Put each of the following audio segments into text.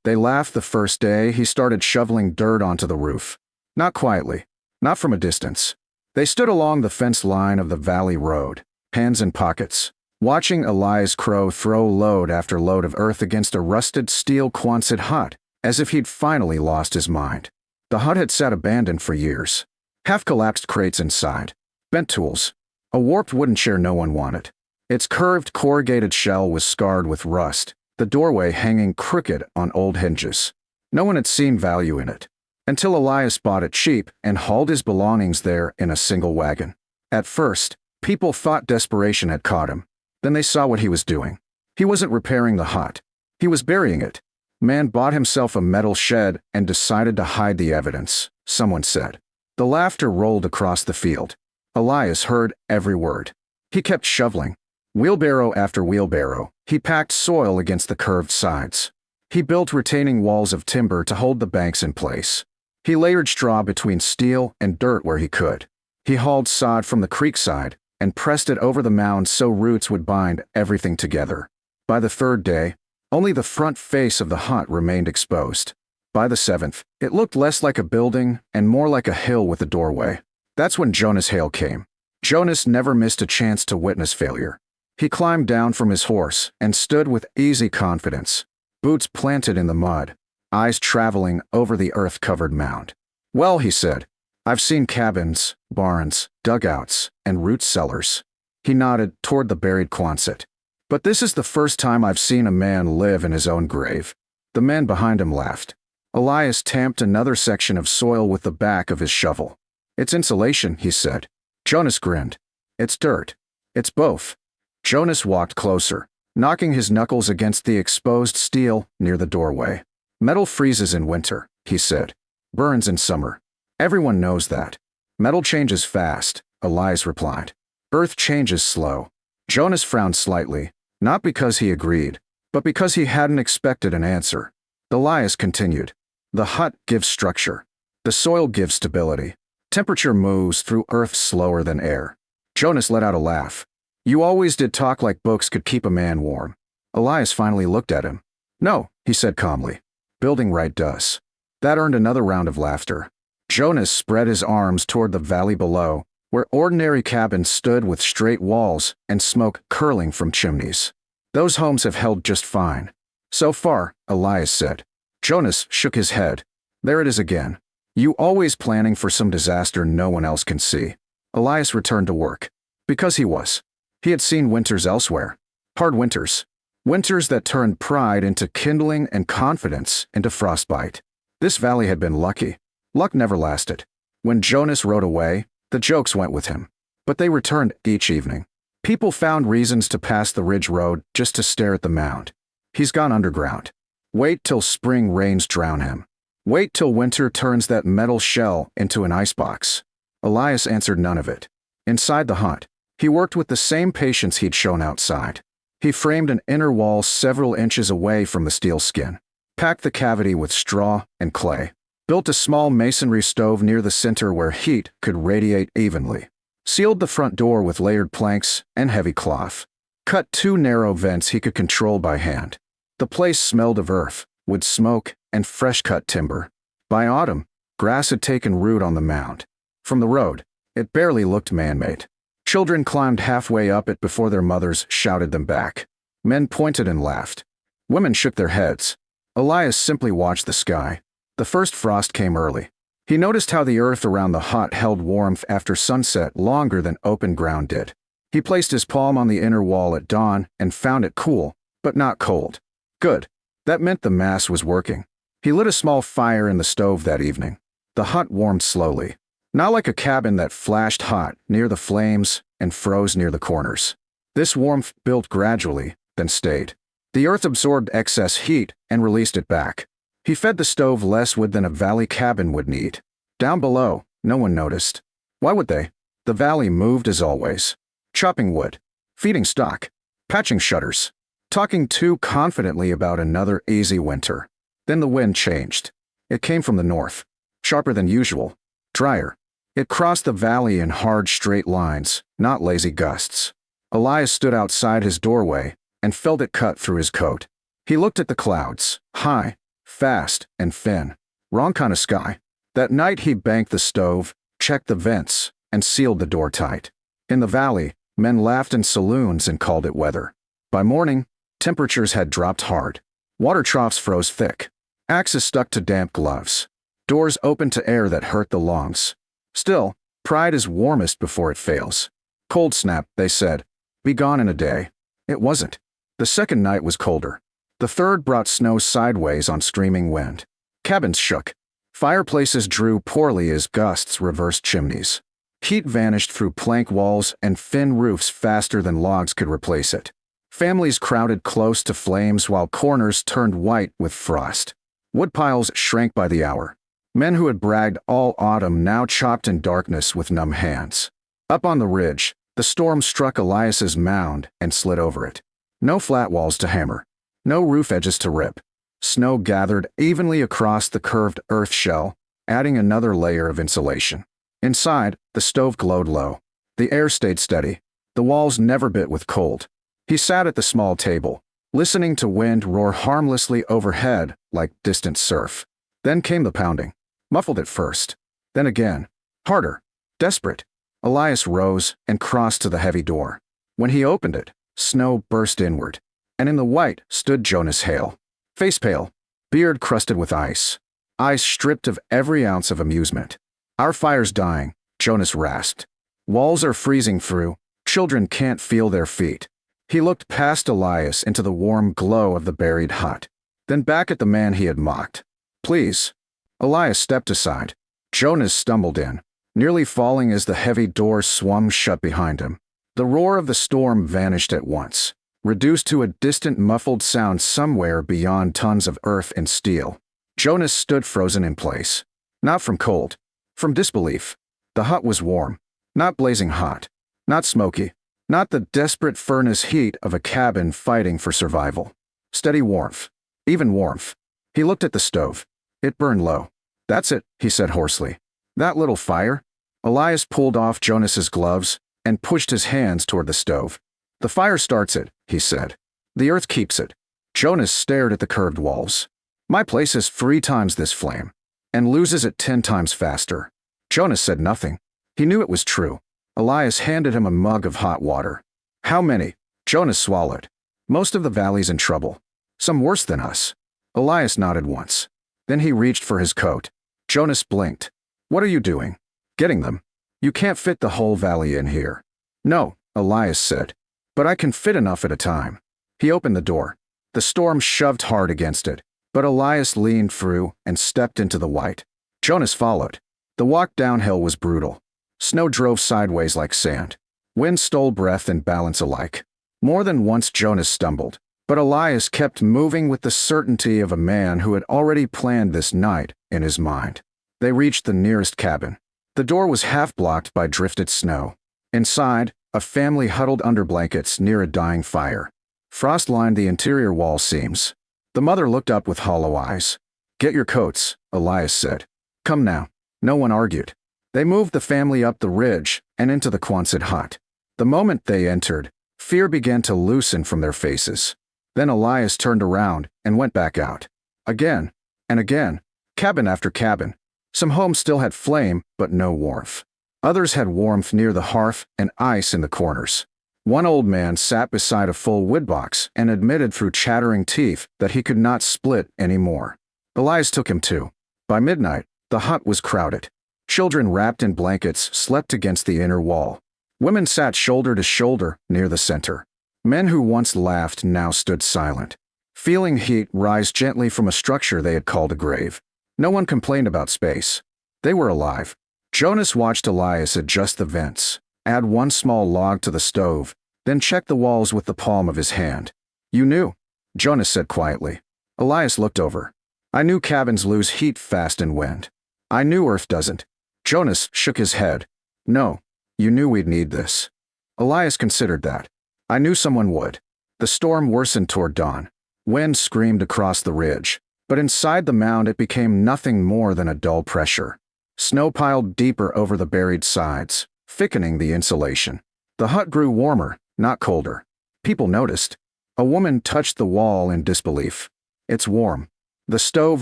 They laughed the first day he started shoveling dirt onto the roof. Not quietly, not from a distance. They stood along the fence line of the valley road, hands in pockets, watching Elias Crow throw load after load of earth against a rusted steel Quonset hut, as if he'd finally lost his mind. The hut had sat abandoned for years. Half-collapsed crates inside, bent tools, a warped wooden chair no one wanted. Its curved, corrugated shell was scarred with rust, the doorway hanging crooked on old hinges. No one had seen value in it, until Elias bought it cheap and hauled his belongings there in a single wagon. At first, people thought desperation had caught him. Then they saw what he was doing. He wasn't repairing the hut. He was burying it. Man bought himself a metal shed and decided to hide the evidence, someone said. The laughter rolled across the field. Elias heard every word. He kept shoveling. Wheelbarrow after wheelbarrow, he packed soil against the curved sides. He built retaining walls of timber to hold the banks in place. He layered straw between steel and dirt where he could. He hauled sod from the creek side and pressed it over the mound so roots would bind everything together. By the third day, only the front face of the hut remained exposed. By the seventh, it looked less like a building and more like a hill with a doorway. That's when Jonas Hale came. Jonas never missed a chance to witness failure. He climbed down from his horse and stood with easy confidence, boots planted in the mud, eyes traveling over the earth-covered mound. Well, he said, I've seen cabins, barns, dugouts, and root cellars. He nodded toward the buried Quonset. But this is the first time I've seen a man live in his own grave. The man behind him laughed. Elias tamped another section of soil with the back of his shovel. It's insulation, he said. Jonas grinned. It's dirt. It's both. Jonas walked closer, knocking his knuckles against the exposed steel near the doorway. Metal freezes in winter, he said. Burns in summer. Everyone knows that. Metal changes fast, Elias replied. Earth changes slow. Jonas frowned slightly, not because he agreed, but because he hadn't expected an answer. Elias continued. The hut gives structure. The soil gives stability. Temperature moves through earth slower than air. Jonas let out a laugh. You always did talk like books could keep a man warm. Elias finally looked at him. No, he said calmly. Building right does. That earned another round of laughter. Jonas spread his arms toward the valley below, where ordinary cabins stood with straight walls and smoke curling from chimneys. Those homes have held just fine. So far, Elias said. Jonas shook his head. There it is again. You always planning for some disaster no one else can see. Elias returned to work. Because he was. He had seen winters elsewhere. Hard winters. Winters that turned pride into kindling and confidence into frostbite. This valley had been lucky. Luck never lasted. When Jonas rode away, the jokes went with him. But they returned each evening. People found reasons to pass the ridge road just to stare at the mound. He's gone underground. Wait till spring rains drown him. Wait till winter turns that metal shell into an icebox. Elias answered none of it. Inside the hut, he worked with the same patience he'd shown outside. He framed an inner wall several inches away from the steel skin, packed the cavity with straw and clay, built a small masonry stove near the center where heat could radiate evenly, sealed the front door with layered planks and heavy cloth, cut 2 narrow vents he could control by hand. The place smelled of earth, wood smoke, and fresh-cut timber. By autumn, grass had taken root on the mound. From the road, it barely looked man-made. Children climbed halfway up it before their mothers shouted them back. Men pointed and laughed. Women shook their heads. Elias simply watched the sky. The first frost came early. He noticed how the earth around the hut held warmth after sunset longer than open ground did. He placed his palm on the inner wall at dawn and found it cool, but not cold. Good. That meant the mass was working. He lit a small fire in the stove that evening. The hut warmed slowly. Not like a cabin that flashed hot near the flames and froze near the corners. This warmth built gradually, then stayed. The earth absorbed excess heat and released it back. He fed the stove less wood than a valley cabin would need. Down below, no one noticed. Why would they? The valley moved as always. Chopping wood, feeding stock, patching shutters, talking too confidently about another easy winter. Then the wind changed. It came from the north, sharper than usual, drier. It crossed the valley in hard straight lines, not lazy gusts. Elias stood outside his doorway and felt it cut through his coat. He looked at the clouds, high, fast and thin. Wrong kind of sky. That night he banked the stove, checked the vents, and sealed the door tight. In the valley, men laughed in saloons and called it weather. By morning, temperatures had dropped hard. Water troughs froze thick. Axes stuck to damp gloves. Doors opened to air that hurt the lungs. Still, pride is warmest before it fails. Cold snap, they said. Be gone in a day. It wasn't. The second night was colder. The third brought snow sideways on streaming wind. Cabins shook. Fireplaces drew poorly as gusts reversed chimneys. Heat vanished through plank walls and thin roofs faster than logs could replace it. Families crowded close to flames while corners turned white with frost. Woodpiles shrank by the hour. Men who had bragged all autumn now chopped in darkness with numb hands. Up on the ridge, the storm struck Elias's mound and slid over it. No flat walls to hammer. No roof edges to rip. Snow gathered evenly across the curved earth shell, adding another layer of insulation. Inside, the stove glowed low. The air stayed steady. The walls never bit with cold. He sat at the small table, listening to wind roar harmlessly overhead like distant surf. Then came the pounding. Muffled at first. Then again. Harder. Desperate. Elias rose and crossed to the heavy door. When he opened it, snow burst inward. And in the white stood Jonas Hale. Face pale. Beard crusted with ice. Eyes stripped of every ounce of amusement. Our fire's dying, Jonas rasped. Walls are freezing through. Children can't feel their feet. He looked past Elias into the warm glow of the buried hut. Then back at the man he had mocked. Please. Elias stepped aside. Jonas stumbled in, nearly falling as the heavy door swung shut behind him. The roar of the storm vanished at once, reduced to a distant muffled sound somewhere beyond tons of earth and steel. Jonas stood frozen in place. Not from cold. From disbelief. The hut was warm. Not blazing hot. Not smoky. Not the desperate furnace heat of a cabin fighting for survival. Steady warmth. Even warmth. He looked at the stove. It burned low. That's it, he said hoarsely. That little fire? Elias pulled off Jonas's gloves and pushed his hands toward the stove. The fire starts it, he said. The earth keeps it. Jonas stared at the curved walls. My place is 3 times this flame, and loses it 10 times faster. Jonas said nothing. He knew it was true. Elias handed him a mug of hot water. How many? Jonas swallowed. Most of the valley's in trouble. Some worse than us. Elias nodded once. Then he reached for his coat. Jonas blinked. What are you doing? Getting them. You can't fit the whole valley in here. No, Elias said. But I can fit enough at a time. He opened the door. The storm shoved hard against it, but Elias leaned through and stepped into the white. Jonas followed. The walk downhill was brutal. Snow drove sideways like sand. Wind stole breath and balance alike. More than once Jonas stumbled, but Elias kept moving with the certainty of a man who had already planned this night in his mind. They reached the nearest cabin. The door was half blocked by drifted snow. Inside, a family huddled under blankets near a dying fire. Frost lined the interior wall seams. The mother looked up with hollow eyes. Get your coats, Elias said. Come now. No one argued. They moved the family up the ridge and into the Quonset hut. The moment they entered, fear began to loosen from their faces. Then Elias turned around and went back out. Again and again, cabin after cabin. Some homes still had flame, but no warmth. Others had warmth near the hearth and ice in the corners. One old man sat beside a full wood box and admitted through chattering teeth that he could not split anymore. Elias took him too. By midnight, the hut was crowded. Children wrapped in blankets slept against the inner wall. Women sat shoulder to shoulder near the center. Men who once laughed now stood silent, feeling heat rise gently from a structure they had called a grave. No one complained about space. They were alive. Jonas watched Elias adjust the vents, add one small log to the stove, then check the walls with the palm of his hand. You knew, Jonas said quietly. Elias looked over. I knew cabins lose heat fast in wind. I knew Earth doesn't. Jonas shook his head. No, you knew we'd need this. Elias considered that. I knew someone would. The storm worsened toward dawn. Wind screamed across the ridge, but inside the mound it became nothing more than a dull pressure. Snow piled deeper over the buried sides, thickening the insulation. The hut grew warmer, not colder. People noticed. A woman touched the wall in disbelief. It's warm. The stove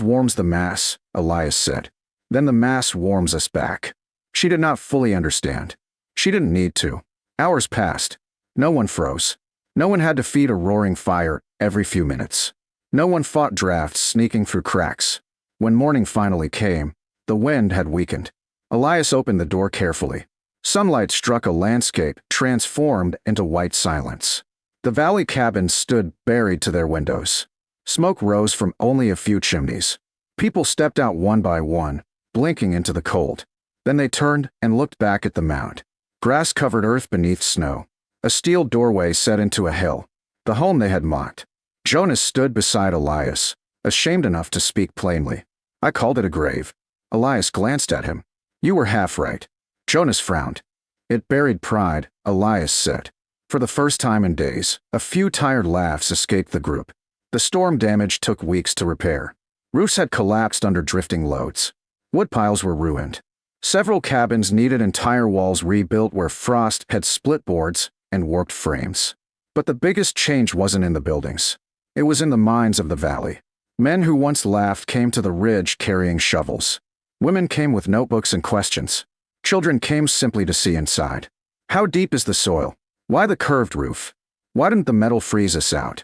warms the mass, Elias said. Then the mass warms us back. She did not fully understand. She didn't need to. Hours passed. No one froze. No one had to feed a roaring fire every few minutes. No one fought drafts sneaking through cracks. When morning finally came, the wind had weakened. Elias opened the door carefully. Sunlight struck a landscape transformed into white silence. The valley cabins stood buried to their windows. Smoke rose from only a few chimneys. People stepped out one by one, blinking into the cold. Then they turned and looked back at the mound. Grass covered earth beneath snow. A steel doorway set into a hill, the home they had mocked. Jonas stood beside Elias, ashamed enough to speak plainly. I called it a grave. Elias glanced at him. You were half right. Jonas frowned. It buried pride, Elias said. For the first time in days, a few tired laughs escaped the group. The storm damage took weeks to repair. Roofs had collapsed under drifting loads. Woodpiles were ruined. Several cabins needed entire walls rebuilt where frost had split boards and warped frames. But the biggest change wasn't in the buildings. It was in the minds of the valley. Men who once laughed came to the ridge carrying shovels. Women came with notebooks and questions. Children came simply to see inside. How deep is the soil? Why the curved roof? Why didn't the metal freeze us out?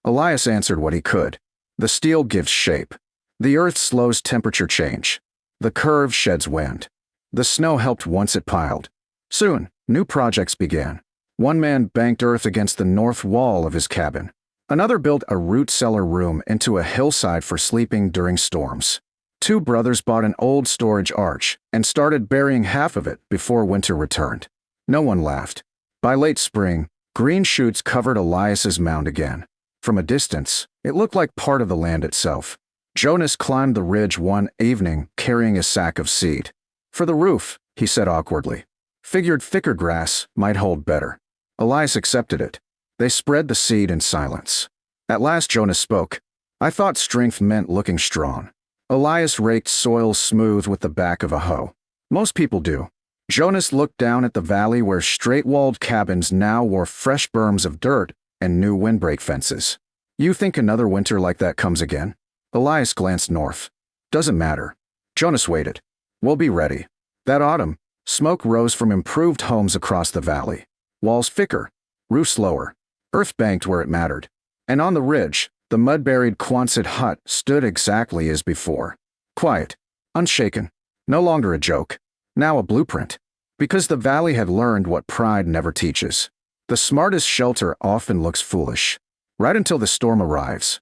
Elias answered what he could. The steel gives shape. The earth slows temperature change. The curve sheds wind. The snow helped once it piled. Soon, new projects began. One man banked earth against the north wall of his cabin. Another built a root cellar room into a hillside for sleeping during storms. Two brothers bought an old storage arch and started burying half of it before winter returned. No one laughed. By late spring, green shoots covered Elias's mound again. From a distance, it looked like part of the land itself. Jonas climbed the ridge one evening carrying a sack of seed. For the roof, he said awkwardly. Figured thicker grass might hold better. Elias accepted it. They spread the seed in silence. At last Jonas spoke. I thought strength meant looking strong. Elias raked soil smooth with the back of a hoe. Most people do. Jonas looked down at the valley where straight-walled cabins now wore fresh berms of dirt and new windbreak fences. You think another winter like that comes again? Elias glanced north. Doesn't matter. Jonas waited. We'll be ready. That autumn, smoke rose from improved homes across the valley. Walls thicker, roofs lower, earth banked where it mattered. And on the ridge, the mud-buried Quonset hut stood exactly as before. Quiet, unshaken, no longer a joke, now a blueprint. Because the valley had learned what pride never teaches. The smartest shelter often looks foolish. Right until the storm arrives.